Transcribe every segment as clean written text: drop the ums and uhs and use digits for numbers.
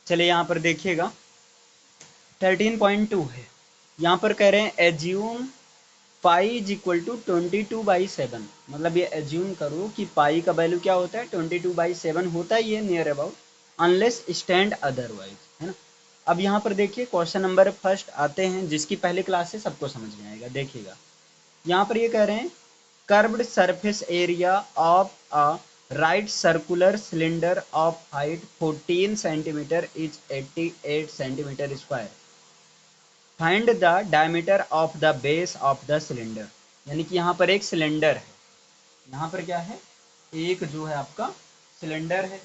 चलिए यहाँ पर देखिएगा 13.2 है। यहाँ पर कह रहे हैं assume pi is equal to 22/7। मतलब ये एज्यूम करो कि पाई का वैल्यू क्या होता है, 22/7 होता ही है near about, unless stand otherwise, है ना। अब यहाँ पर देखिए क्वेश्चन नंबर फर्स्ट आते हैं, जिसकी पहले क्लास है सबको समझ में आएगा। देखिएगा यहाँ पर ये कह रहे हैं curved surface area of a right circular cylinder of height 14 centimetre is 88 centimetre square. Find the diameter of the base of the cylinder. यानी कि यहाँ पर एक सिलेंडर है, यहाँ पर क्या है, एक जो है आपका सिलेंडर है।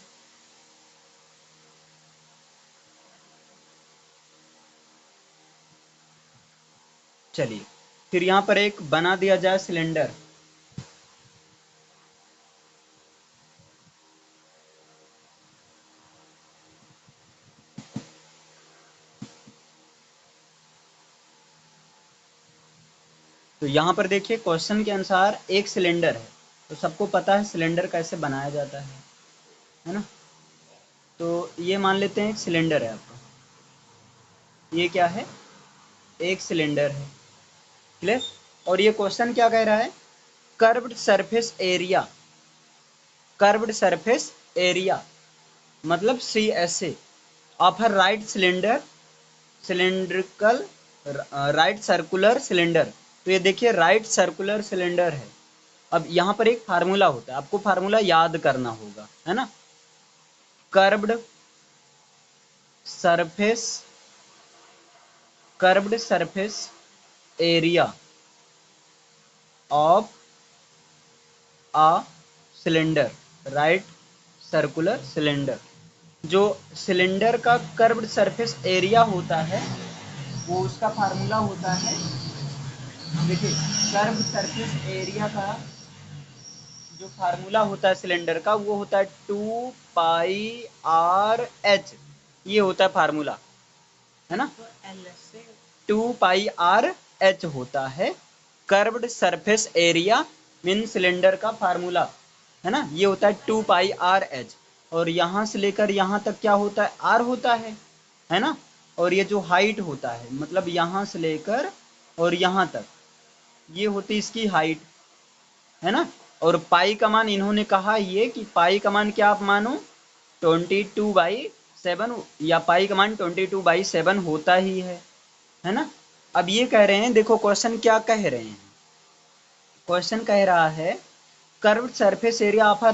चलिए फिर यहाँ पर एक बना दिया जाए सिलेंडर। तो यहाँ पर देखिए क्वेश्चन के अनुसार एक सिलेंडर है, तो सबको पता है सिलेंडर कैसे बनाया जाता है ना। तो ये मान लेते हैं एक सिलेंडर है आपका, ये क्या है, एक सिलेंडर है, क्लियर। और ये क्वेश्चन क्या कह रहा है, curved surface area, curved surface area मतलब CSA of a right cylinder, cylindrical right circular cylinder. तो ये देखिए राइट सर्कुलर सिलेंडर है। अब यहाँ पर एक फार्मूला होता है, आपको फार्मूला याद करना होगा, है ना। Curved surface, curved surface area of a cylinder, right circular cylinder. जो सिलेंडर का कर्व्ड सरफेस एरिया होता है वो उसका फार्मूला होता है, देखिए कर्व्ड सरफेस एरिया का जो फार्मूला होता है सिलेंडर का वो होता है 2πr/h। ये होता है फार्मूला, है ना, 2πr/h होता है curved surface area mean cylinder का फार्मूला, है ना। ये होता है 2πr/h। और यहाँ से लेकर यहाँ तक क्या होता है, r होता है ना। और ये जो हाइट होता है मतलब यहाँ से लेकर और यहाँ तक ये होती इसकी हाइट, है ना। और पाई का मान इन्होंने कहा ये कि पाई का मान क्या आप मानो 22/7, या पाई का मान 22/7 होता ही है ना। अब ये कह रहे हैं, देखो क्वेश्चन क्या कह रहे हैं, क्वेश्चन कह रहा है curved surface area of a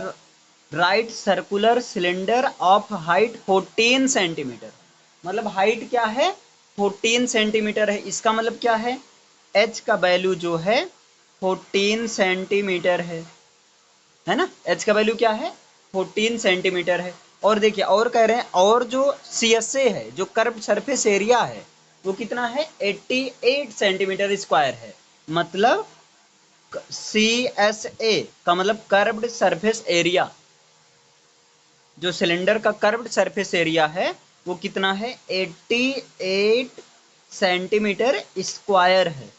right circular cylinder of height 14 centimetre. मतलब हाइट क्या है, 14 सेंटीमीटर है। इसका मतलब क्या है, h का वैल्यू जो है 14 सेंटीमीटर है ना। h का वैल्यू क्या है, 14 सेंटीमीटर है। और देखिए और कह रहे हैं, और जो CSA है, जो कर्व सरफेस एरिया है, वो कितना है, 88 सेंटीमीटर स्क्वायर है। मतलब CSA का मतलब कर्व्ड सरफेस एरिया, जो सिलेंडर का कर्व्ड सरफेस एरिया है वो कितना है, 88 सेंटीमीटर स्क्वायर है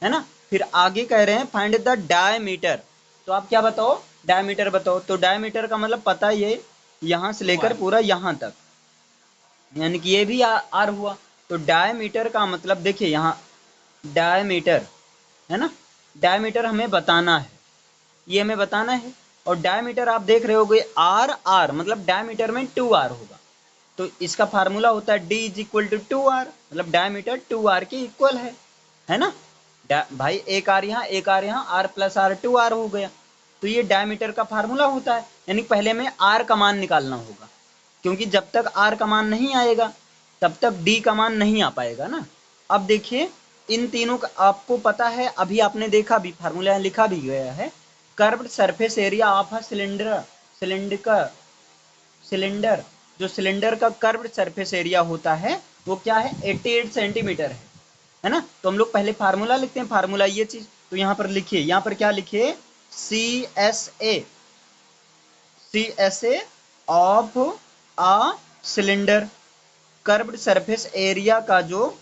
ना। फिर आगे कह रहे हैं फाइंड द डायमीटर। तो आप क्या बताओ, डायमीटर बताओ। तो डायमीटर का मतलब पता ये यहाँ से लेकर पूरा यहाँ तक, यानी कि ये भी आर हुआ। तो डायमीटर का मतलब देखिए यहाँ डायमीटर, है ना, डायमीटर हमें बताना है, ये हमें बताना है। और डायमीटर आप देख रहे होगे आर मतलब डायमीटर में 2r होगा। तो इसका फार्मूला होता है d is equal to 2r, मतलब डायमीटर 2r के इक्वल है ना। भाई एक आर यहाँ, एक आर यहाँ, r प्लस r 2r हो गया। तो ये डायमीटर का फार्मूला होता है, यानी पहले में r का मान निकालना होगा, क्योंकि जब तक r का मान नहीं आएगा तब तक d का मान नहीं आ पाएगा ना। अब देखिए इन तीनों का आपको पता है, अभी आपने देखा भी, फार्मूला लिखा भी गया है। Curved surface area of a cylinder, cylinder जो सिलेंडर का कर्व्ड सरफेस एरिया होता है वो क्या है, 88 सेंटीमीटर है ना। तो हम लोग पहले फार्मूला लिखते हैं, फार्मूला ये चीज। तो यहाँ पर लिखिए, यहाँ पर क्या लिखिए, CSA, CSA of a cylinder, curved surface area का जो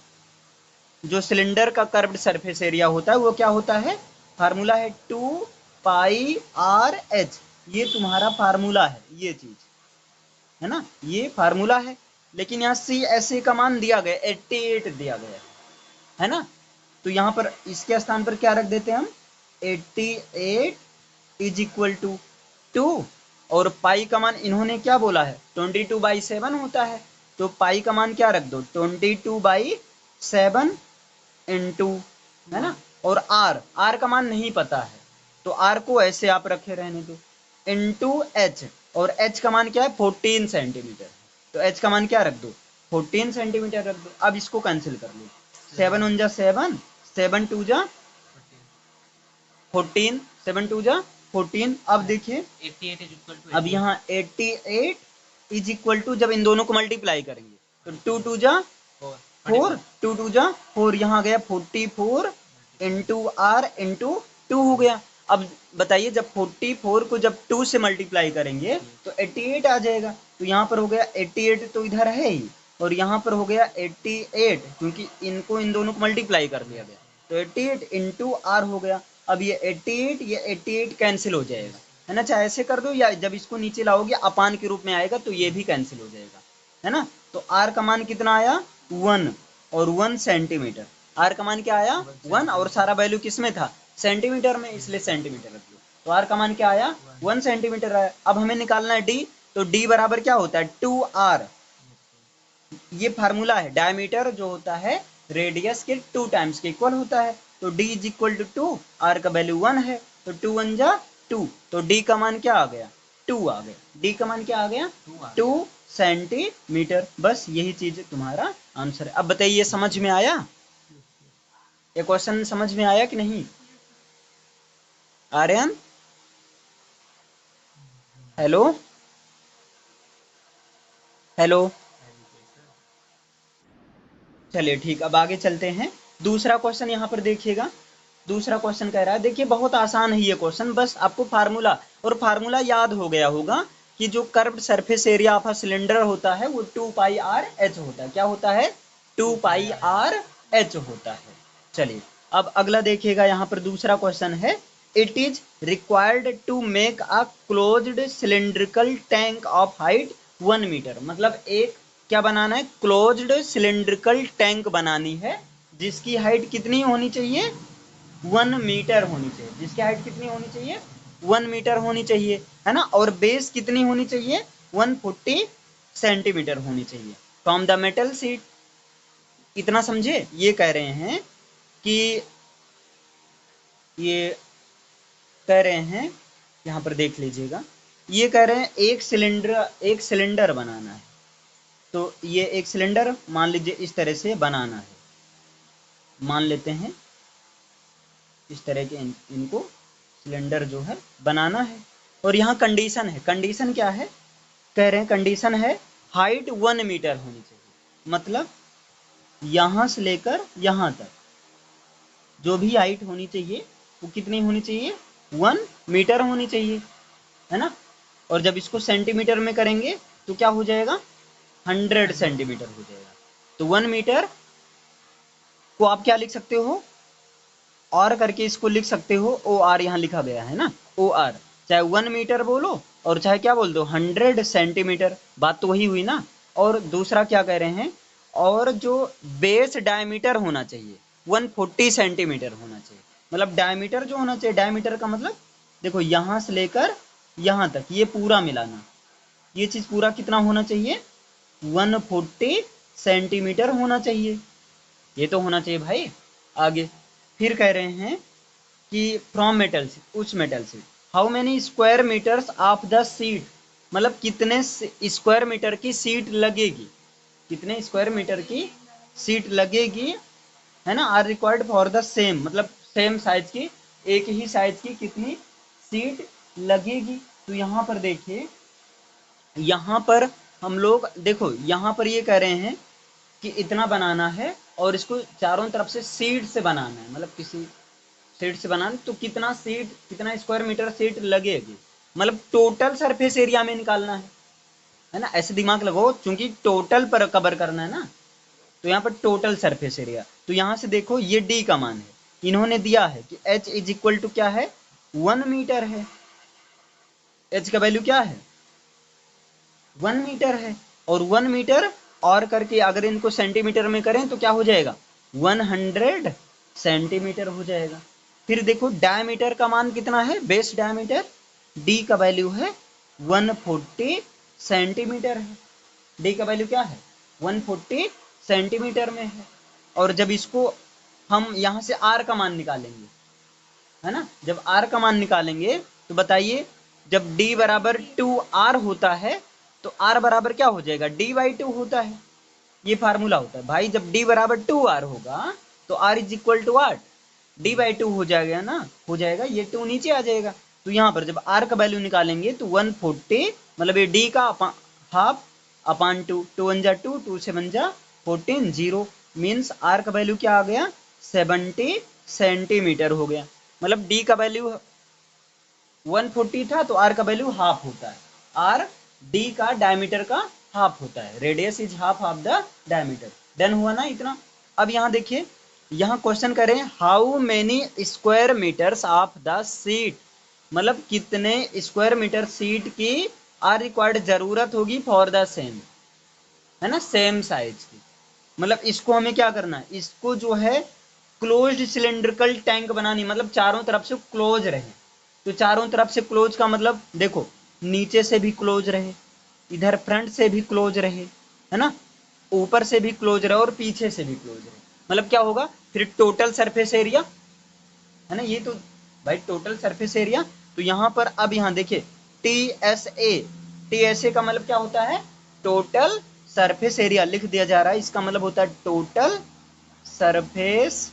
सिलेंडर का कर्व्ड सरफेस एरिया होता है वो क्या होता है, फार्मूला है 2πr/h। ये तुम्हारा फार्मूला है, ये चीज है ना, ये फार्मूला है। लेकिन यहाँ सी एस ए का मान दिया गया 88 दिया गया है ना। तो यहाँ पर इसके स्थान पर क्या रख देते हैं हम, 88 इज इक्वल टू 2, और पाई का मान इन्होंने क्या बोला है 22/7 होता है, तो पाई का मान क्या रख दो 22/7 इंटू, है ना। और आर का मान नहीं पता है तो आर को ऐसे आप रखे रहने दो, इंटू एच, और एच का मान क्या है 14 सेंटीमीटर, तो एच का मान क्या रख दो 14 सेंटीमीटर रख दो। अब इसको कैंसिल कर लो, 7 1 जा 7, 7 2 जा 14, 7 2 जा 14। अब देखिए 88 इज इक्वल टू, अब यहाँ 88 इज इक्वल टू, जब इन दोनों को मल्टीप्लाई करेंगे तो 2 2 जा 4, 2 2 जा 4, यहाँ गया 44 इंटू आर इंटू 2 हो गया। अब बताइए जब 44 को जब 2 से मल्टीप्लाई करेंगे तो 88 आ जाएगा, तो यहाँ पर हो गया 88 तो इधर है ही, और यहाँ पर हो गया 88 क्योंकि इनको इन दोनों को मल्टीप्लाई कर दिया गया, तो 88 इंटू आर हो गया। अब ये 88 ये 88 कैंसिल हो जाएगा, है ना, चाहे ऐसे कर दो या जब इसको नीचे लाओगे अपान के रूप में आएगा तो ये भी कैंसिल हो जाएगा, है ना। तो आर का मान कितना आया 1 और 1 सेंटीमीटर, आर का मान क्या आया 1 और सारा वैल्यू किस में था सेंटीमीटर में, इसलिए सेंटीमीटर रख दो। तो आर का मान क्या आया 1 सेंटीमीटर आया। अब हमें निकालना है डी, तो डी बराबर क्या होता है 2r, ये फार्मूला है, डायमीटर जो होता है रेडियस के 2 टाइम्स के इक्वल होता है, तो d is equal to 2, R का वैल्यू 1 है, तो 2 1 जा 2, तो d का मान क्या आ गया 2 आ गया, d का मान क्या आ गया 2 सेंटीमीटर। बस यही चीज तुम्हारा आंसर है। अब बताइए ये समझ में आया, ये क्वेश्चन समझ में आया कि नहीं आर्यन, हेलो हेलो, चलिए ठीक, अब आगे चलते हैं। दूसरा क्वेश्चन यहाँ पर देखिएगा, दूसरा क्वेश्चन कह रहा है, देखिए बहुत आसान है ये क्वेश्चन, बस आपको फार्मूला और फार्मूला याद हो गया होगा कि जो curved surface area of a cylinder होता है वो 2πr/h होता है, क्या होता है 2πr/h होता है। चलिए अब अगला देखिएगा, यहाँ पर दूसरा क्वेश्चन है, it is required to make a closed cylindrical tank of height 1 metre, मतलब एक क्या बनाना है क्लोज्ड सिलेंड्रिकल टैंक बनानी है जिसकी हाइट कितनी होनी चाहिए 1 मीटर होनी चाहिए, जिसकी हाइट कितनी होनी चाहिए 1 मीटर होनी चाहिए, है ना, और बेस कितनी होनी चाहिए 140 सेंटीमीटर होनी चाहिए फ्रॉम द मेटल सीट। इतना समझे, ये कह रहे हैं कि ये कह रहे हैं, यहाँ पर देख लीजिएगा, ये कह रहे हैं एक सिलेंडर बनाना है, तो ये एक सिलेंडर मान लीजिए इस तरह से बनाना है, मान लेते हैं इस तरह के इनको सिलेंडर जो है बनाना है, और यहाँ कंडीशन है, कंडीशन क्या है कह रहे हैं, कंडीशन है हाइट 1 मीटर होनी चाहिए, मतलब यहाँ से लेकर यहाँ तक जो भी हाइट होनी चाहिए वो कितनी होनी चाहिए 1 मीटर होनी चाहिए, है ना। और जब इसको सेंटीमीटर में करेंगे तो क्या हो जाएगा 100 सेंटीमीटर हो जाएगा। तो 1 मीटर को आप क्या लिख सकते हो और करके इसको लिख सकते हो, ओ आर यहाँ लिखा गया है ना, ओ आर, चाहे 1 मीटर बोलो और चाहे क्या बोल दो 100 सेंटीमीटर, बात तो वही हुई ना। और दूसरा क्या कह रहे हैं, और जो बेस डायमीटर होना चाहिए 140 सेंटीमीटर होना चाहिए, मतलब डायमीटर जो होना चाहिए, डायमीटर का मतलब देखो यहाँ से लेकर यहाँ तक ये पूरा मिलाना, ये चीज पूरा कितना होना चाहिए 140 सेंटीमीटर होना चाहिए, ये तो होना चाहिए भाई। आगे फिर कह रहे हैं कि फ्रॉम मेटल से, उस मेटल से how many square metres of the sheet, मतलब कितने स्क्वायर मीटर की सीट लगेगी, कितने स्क्वायर मीटर की सीट लगेगी, है ना, are required for the same, मतलब सेम साइज की, एक ही साइज की कितनी सीट लगेगी। तो यहाँ पर देखिए, यहाँ पर हम लोग देखो यहाँ पर ये कह रहे हैं कि इतना बनाना है और इसको चारों तरफ से सीट से बनाना है, मतलब किसी सीट से बनाना, तो कितना सीट कितना स्क्वायर मीटर सीट लगेगी, मतलब टोटल सरफेस एरिया में निकालना है ना, ऐसे दिमाग लगाओ क्योंकि टोटल पर कवर करना है ना, तो यहाँ पर टोटल सरफेस एरिया, तो यहाँ से देखो ये डी का मान है, इन्होंने दिया है कि एच इज इक्वल टू क्या है 1 मीटर है, एच का वैल्यू क्या है 1 मीटर है, और 1 मीटर और करके अगर इनको सेंटीमीटर में करें तो क्या हो जाएगा, 100 सेंटीमीटर हो जाएगा। फिर देखो डायमीटर का मान कितना है, बेस डायमीटर डी का वैल्यू है 140 सेंटीमीटर है। डी का वैल्यू क्या है, 140 सेंटीमीटर में है। और जब इसको हम यहाँ से आर का मान निकालेंगे, है ना, जब आर का मान निकालेंगे तो बताइए, जब डी बराबर 2r होता है तो आर बराबर क्या हो जाएगा, d/2 होता है। ये फार्मूला होता है भाई, जब d बराबर 2r होगा तो r is equal to R d/2 हो जाएगा ना, हो जाएगा, ये 2 नीचे आ जाएगा। तो यहाँ पर जब r का वैल्यू निकालेंगे तो 140 मतलब ये d का हाफ अपान 2, 2 1 जा 2, 2 7 जा 14, 0 मीन्स r का वैल्यू क्या आ गया, 70 सेंटीमीटर हो गया। मतलब d का वैल्यू 140 था तो r का वैल्यू हाफ होता है, r d का डायमीटर का हाफ होता है, radius is half of the diameter. Done हुआ ना इतना। अब यहाँ देखिए, यहाँ क्वेश्चन करें how many square metres of the sheet, मतलब कितने स्क्वायर मीटर सीट की आर रिक्वायर्ड जरूरत होगी फॉर द सेम, है ना, सेम साइज की। मतलब इसको हमें क्या करना है, इसको जो है क्लोज्ड सिलेंड्रिकल टैंक बनानी, मतलब चारों तरफ से क्लोज रहे। तो चारों तरफ से क्लोज का मतलब देखो, नीचे से भी क्लोज रहे, इधर फ्रंट से भी क्लोज रहे, है ना, ऊपर से भी क्लोज रहे और पीछे से भी क्लोज रहे। मतलब क्या होगा फिर टोटल सरफेस एरिया, है ना, ये तो भाई टोटल सरफेस एरिया। तो यहाँ पर अब यहाँ देखिए TSA, TSA का मतलब क्या होता है, टोटल सरफेस एरिया लिख दिया जा रहा है, इसका मतलब होता है सरफेस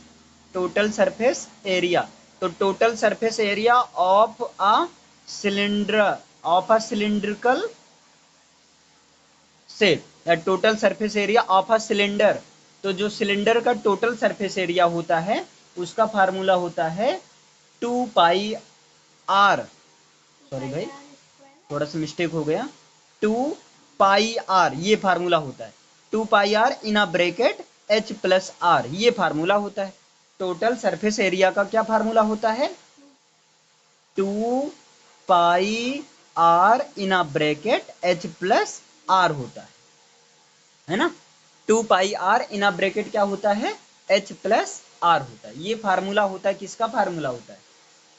टोटल सरफेस एरिया। तो total surface area of a cylinder, of a cylindrical shape, या total surface area of a cylinder. तो जो सिलेंडर का टोटल सरफेस एरिया होता है उसका फार्मूला होता है 2πr, सॉरी भाई थोड़ा सा मिस्टेक हो गया, 2πr ये फार्मूला होता है, 2πr in a bracket h plus r, ये फार्मूला होता है। टोटल सरफेस एरिया का क्या फार्मूला होता है, 2πr in a bracket h plus r होता है ना, 2πr इन अ ब्रैकेट क्या होता है, h प्लस r होता है। ये फार्मूला होता है, किसका फार्मूला होता है,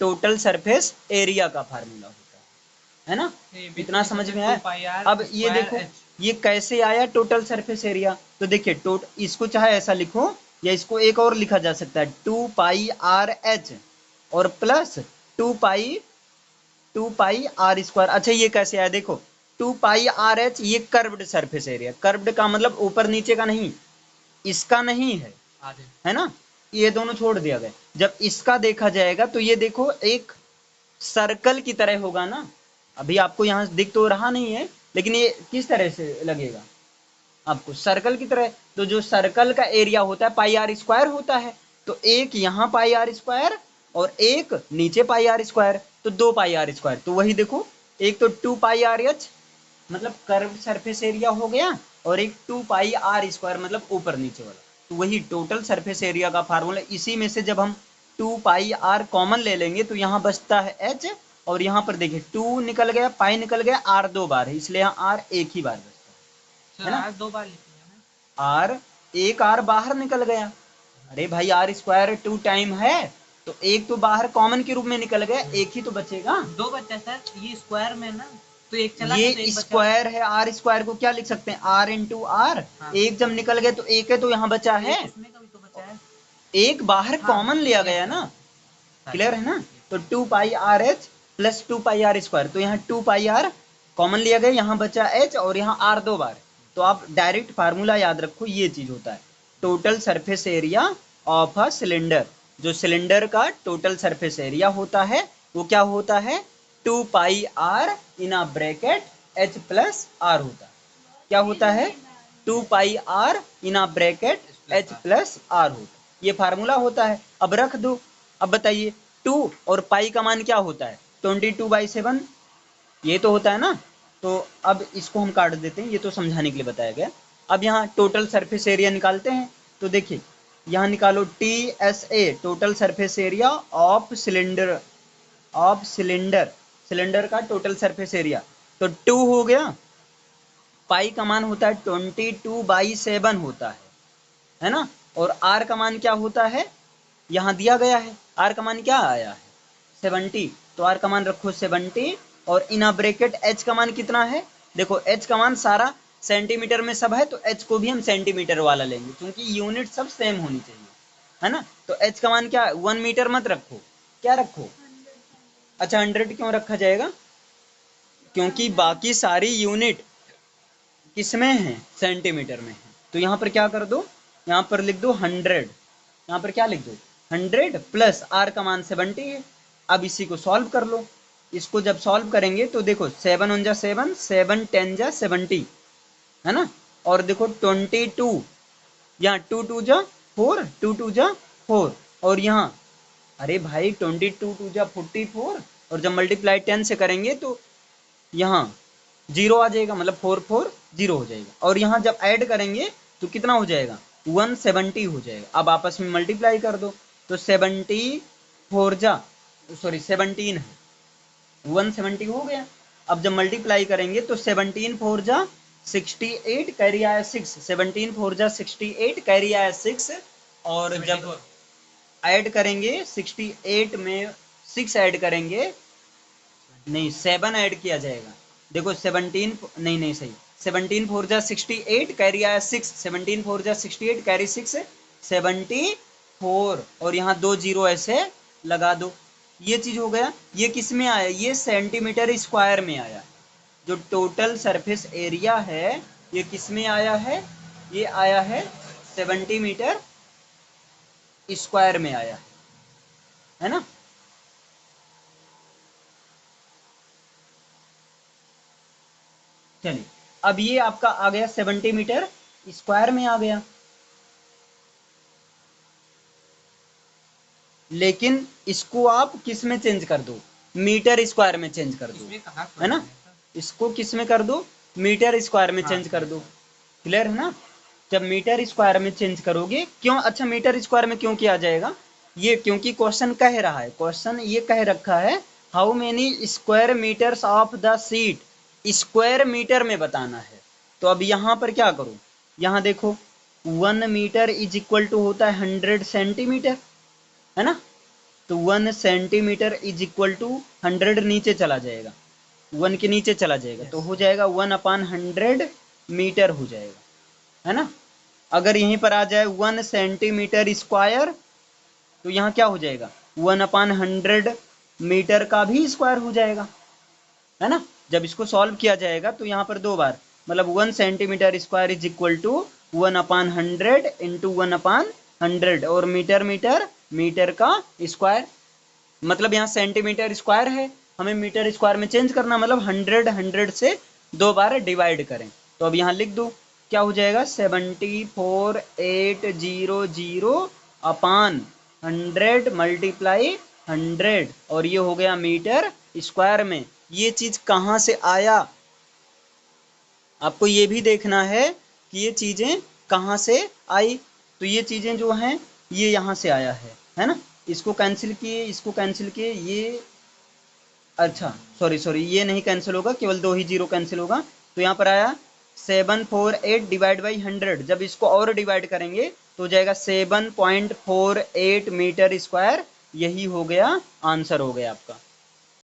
टोटल सरफेस एरिया का फार्मूला होता है ना। इतना समझ में आया। अब ये देखो ये कैसे आया टोटल सरफेस एरिया, तो देखिए इसको चाहे ऐसा लिखो या इसको एक और लिखा जा सकता है, 2πr/h और प्लस 2πr²। अच्छा ये कैसे आया देखो, 2πr/h ये कर्व्ड सरफेस एरिया, कर्व्ड का मतलब ऊपर नीचे का नहीं, इसका नहीं है ना, ये दोनों छोड़ दिया गया। जब इसका देखा जाएगा तो ये देखो एक सर्कल की तरह होगा ना, अभी आपको यहाँ दिख तो रहा नहीं है लेकिन ये किस तरह से लगेगा आपको, सर्कल की तरह। तो जो सर्कल का एरिया होता है πr² होता है, तो एक यहाँ πr² और एक नीचे πr², तो 2πr²। तो वही देखो, एक तो 2πrh मतलब कर्व सरफेस एरिया हो गया, और एक 2πr² मतलब ऊपर नीचे वाला। तो वही टोटल सरफेस एरिया का फार्मूला। इसी में से जब हम 2πr कॉमन ले लेंगे तो यहाँ बचता है h, और यहाँ पर देखिए 2 निकल गया, पाई निकल गया, r 2 बार है इसलिए यहाँ r एक ही बार बचता है ना, r 2 बार r एक r बाहर निकल गया। अरे भाई r² 2 टाइम है तो एक तो बाहर कॉमन के रूप में निकल गया, एक ही तो बचेगा, 2 बचा सर, ये स्क्वायर में ना तो एक चला ये तो एक स्क्वायर है, r² को क्या लिख सकते हैं, r इंटू आर, एक जब निकल गए तो एक है तो यहाँ बचा है, इसमें का भी तो बचा है, एक बाहर कॉमन लिया गया ना, क्लियर है ना। तो 2πrh प्लस 2πr², तो यहाँ 2πr कॉमन लिया गया, यहाँ बचा h और यहाँ r 2 बार। तो आप डायरेक्ट फार्मूला याद रखो, ये चीज होता है total surface area of a cylinder. जो सिलेंडर का टोटल सरफेस एरिया होता है वो क्या होता है, 2πr in a bracket h plus r होता है। क्या होता है, 2πr in a bracket h plus r होता है, ये फार्मूला होता है। अब रख दो। अब बताइए 2 और पाई का मान क्या होता है, 22/7 ये तो होता है ना। तो अब इसको हम काट देते हैं, ये तो समझाने के लिए बताया गया। अब यहाँ टोटल सरफेस एरिया निकालते हैं, तो देखिए यहाँ निकालो TSA total surface area of cylinder, cylinder का टोटल सरफेस एरिया, तो 2 हो गया पाई का मान होता है 22/7 होता है ना। और आर का मान क्या होता है, यहाँ दिया गया है, आर का मान क्या आया है 70, तो आर का मान रखो 70 और इन ब्रैकेट एच का मान कितना है, देखो एच का मान सारा सेंटीमीटर में सब है तो एच को भी हम सेंटीमीटर वाला लेंगे क्योंकि यूनिट सब सेम होनी चाहिए, है ना। तो एच का मान क्या है, 1 मीटर मत रखो, क्या रखो, अच्छा 100 क्यों रखा जाएगा, क्योंकि बाकी सारी यूनिट किसमें है, सेंटीमीटर में है। तो यहाँ पर क्या कर दो, यहाँ पर लिख दो 100, यहाँ पर क्या लिख दो 100 प्लस आर का मान 70 है। अब इसी को सॉल्व कर लो, इसको जब सॉल्व करेंगे तो देखो 7 1 जा 7, 7 10 जा 70, है ना। और देखो 22, यहाँ 2 2 जा 4, 2 2 जा 4, और यहाँ अरे भाई 22 2 जा 44, और जब मल्टीप्लाई 10 से करेंगे तो यहाँ 0 आ जाएगा, मतलब 4 4 0 हो जाएगा, और यहाँ जब ऐड करेंगे तो कितना हो जाएगा 170 हो जाएगा। अब आपस में मल्टीप्लाई कर दो तो 74 जा सॉरी 17 है, 170 हो गया। अब जब मल्टीप्लाई करेंगे तो 17 4 जा 68 कैरी आया 6, 17 4 जा 68 कैरी आया 6, और जब ऐड करेंगे 68 में 6 ऐड करेंगे, नहीं 7 ऐड किया जाएगा, देखो 17 नहीं नहीं सही 17 4 जा 68 कैरी आया 6, 17 4 जा 68 कैरी 6 74, और यहाँ 2 0 ऐसे लगा दो, ये चीज हो गया। ये किस में आया, ये सेंटीमीटर स्क्वायर में आया, जो टोटल सरफेस एरिया है ये किस में आया है, ये आया है सेंटीमीटर स्क्वायर में आया है ना। चलिए अब ये आपका आ गया 70 मीटर स्क्वायर में आ गया, लेकिन इसको आप किस में चेंज कर दो, मीटर स्क्वायर में चेंज कर दो, है ना। इसको किस में कर दो, मीटर स्क्वायर में चेंज कर दो, क्लियर है ना। जब मीटर स्क्वायर में चेंज करोगे, क्यों, अच्छा मीटर स्क्वायर में क्यों किया जाएगा, ये क्योंकि क्वेश्चन कह रहा है, क्वेश्चन ये कह रखा है how many square metres of the sheet, square metre में बताना है। तो अब यहाँ पर क्या करो, यहाँ देखो 1 मीटर इज इक्वल टू होता है 100 सेंटीमीटर, है ना। तो 1 सेंटीमीटर इज इक्वल टू 100 नीचे चला जाएगा, 1 के नीचे चला जाएगा, तो हो जाएगा 1/100 मीटर हो जाएगा, है ना। अगर यहीं पर आ जाए 1 सेंटीमीटर स्क्वायर, तो यहाँ क्या हो जाएगा 1/100 मीटर का भी स्क्वायर हो जाएगा, है ना। जब इसको सॉल्व किया जाएगा तो यहाँ पर 2 बार, मतलब 1 centimetre square is equal to 1/100 into 1/100, और मीटर मीटर मीटर का स्क्वायर, मतलब यहाँ सेंटीमीटर स्क्वायर है, हमें मीटर स्क्वायर में चेंज करना, मतलब 100 100 से 2 बार डिवाइड करें। तो अब यहाँ लिख दो क्या हो जाएगा 74800/100 मल्टीप्लाई 100, और ये हो गया मीटर स्क्वायर में। ये चीज कहाँ से आया, आपको ये भी देखना है कि ये चीजें कहाँ से आई। तो ये चीजें जो हैं ये यहाँ से आया है ना। इसको कैंसिल किए, इसको कैंसिल किए, ये अच्छा सॉरी ये नहीं कैंसिल होगा, केवल 2 ही 0 कैंसिल होगा। तो यहाँ पर आया 748 डिवाइड बाई 100, जब इसको और डिवाइड करेंगे तो हो जाएगा 7.48 मीटर स्क्वायर, यही हो गया आंसर हो गया आपका।